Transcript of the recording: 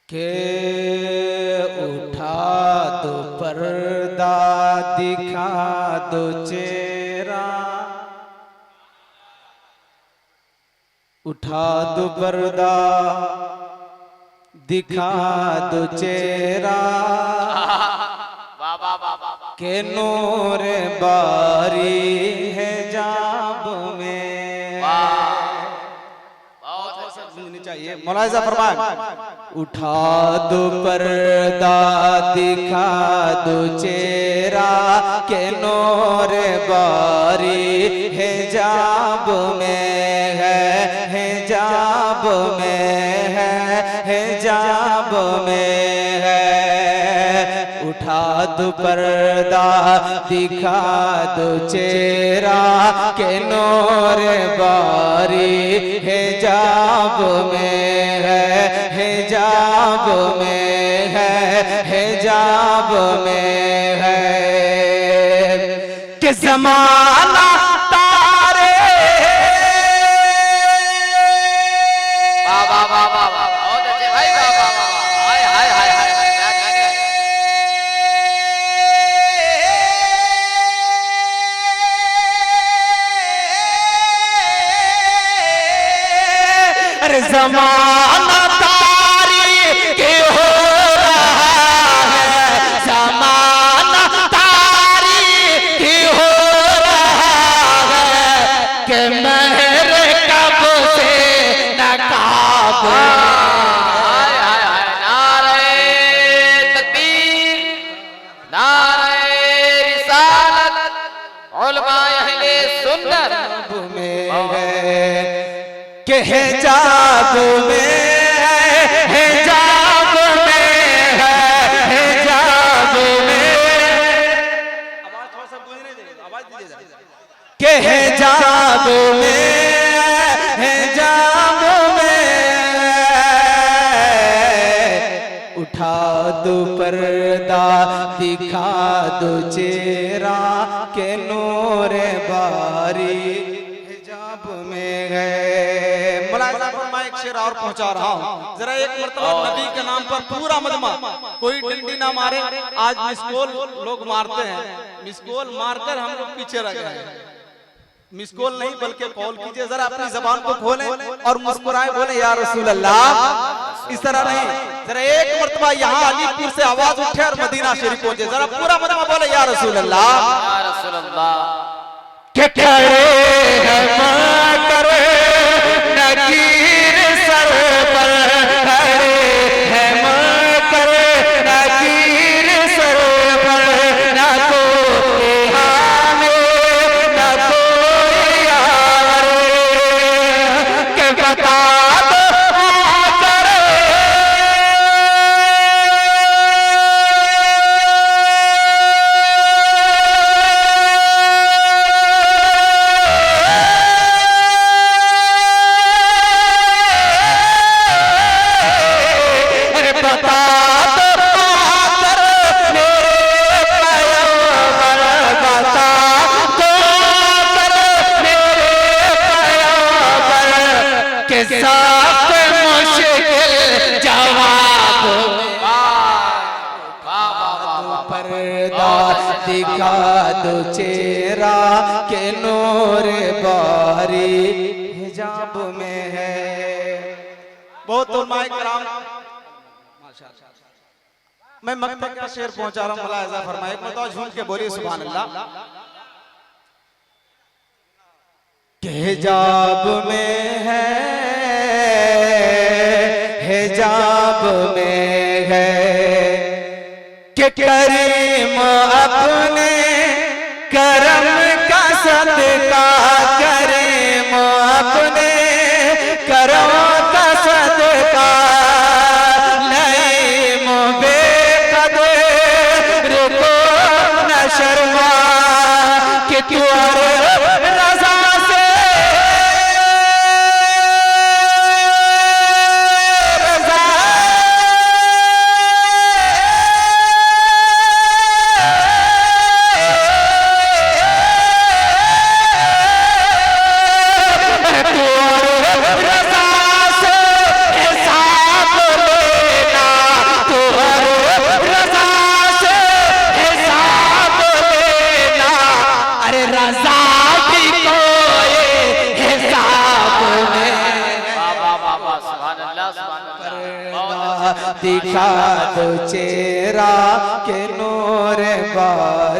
के उठा दो पर्दा, दिखा दो चेहरा, उठा दो पर्दा, दिखा दो चेहरा, के नूर बारी है जाब में। चाहिए मौलाना फरमाए, उठा दो पर्दा, दिखा दो चेहरा, के नूर बारी है जाब में है जाब में है जाब में है। उठा दो पर्दा, दिखा दो चेहरा, के नूर बारी है जाब में है जाब में है जाब में है। कि ज़माना तारे बहुत अच्छे भाई, हाय हाय हाय हाय क्या गाने। अरे ज़माना तारीख हो रहा है, ज़माना तारीख हो रहा है, कि मेहर कब से नकाब। हाय हाय हाय, नारे तकबीर, नारे रिसालत, उलमा अहले सुन्नत में है कि हिजाब में है जाब में है जाब में। आवाज थोड़ा सा गूंजने दीजिए, आवाज दीजिए जरा। कि हिजाब में है जाब में, उठा दो पर्दा, दिखा दो चेहरा, के नूर बारी हिजाब में है। मुलाज़ा फरमाए, एक शेर और पहुंचा रहा हूं जरा। एक मर्तबा नबी के नाम पर पूरा मजमा, कोई डंडी ना मारे। आज मिसकॉल लोग मारते हैं, मिसकॉल मारकर हम लोग पीछे रह गए। मिसकॉल नहीं बल्कि कॉल कीजिए, जरा अपनी जबान को खोलें और मुस्कुराए, बोले या रसूल अल्लाह। इस तरह नहीं, जरा एक मर्तबा यहाँ अलीपुर से आवाज उठे और मदीना शरीफ पहुंचे, जरा पूरा मजमा बोले या रसूल अल्लाह। या रसूल अल्लाह। के खड़े हैं करे नकीर सर पर, खड़े हैं करे नकीर सर पर, ना कोई हामे ना कोई यार, के बता दो करे दिखा दो चेहरा, के नूर बारी हिजाब में है। बहुत उलमाए कराम, मैं मक्तब का शेर पहुंचा रहा हूं, मुलाहिजा फरमाए, मतलब झूम के बोलिए सुभान अल्लाह। के हिजाब में है हिजाब में है, कि करीम अपने करम का सदका, करीम अपने करम का सदका, नईम बेकदर को न शर्मा, कि तू रज़ा से रज़ा दिखा दो चेहरा के नूर बारी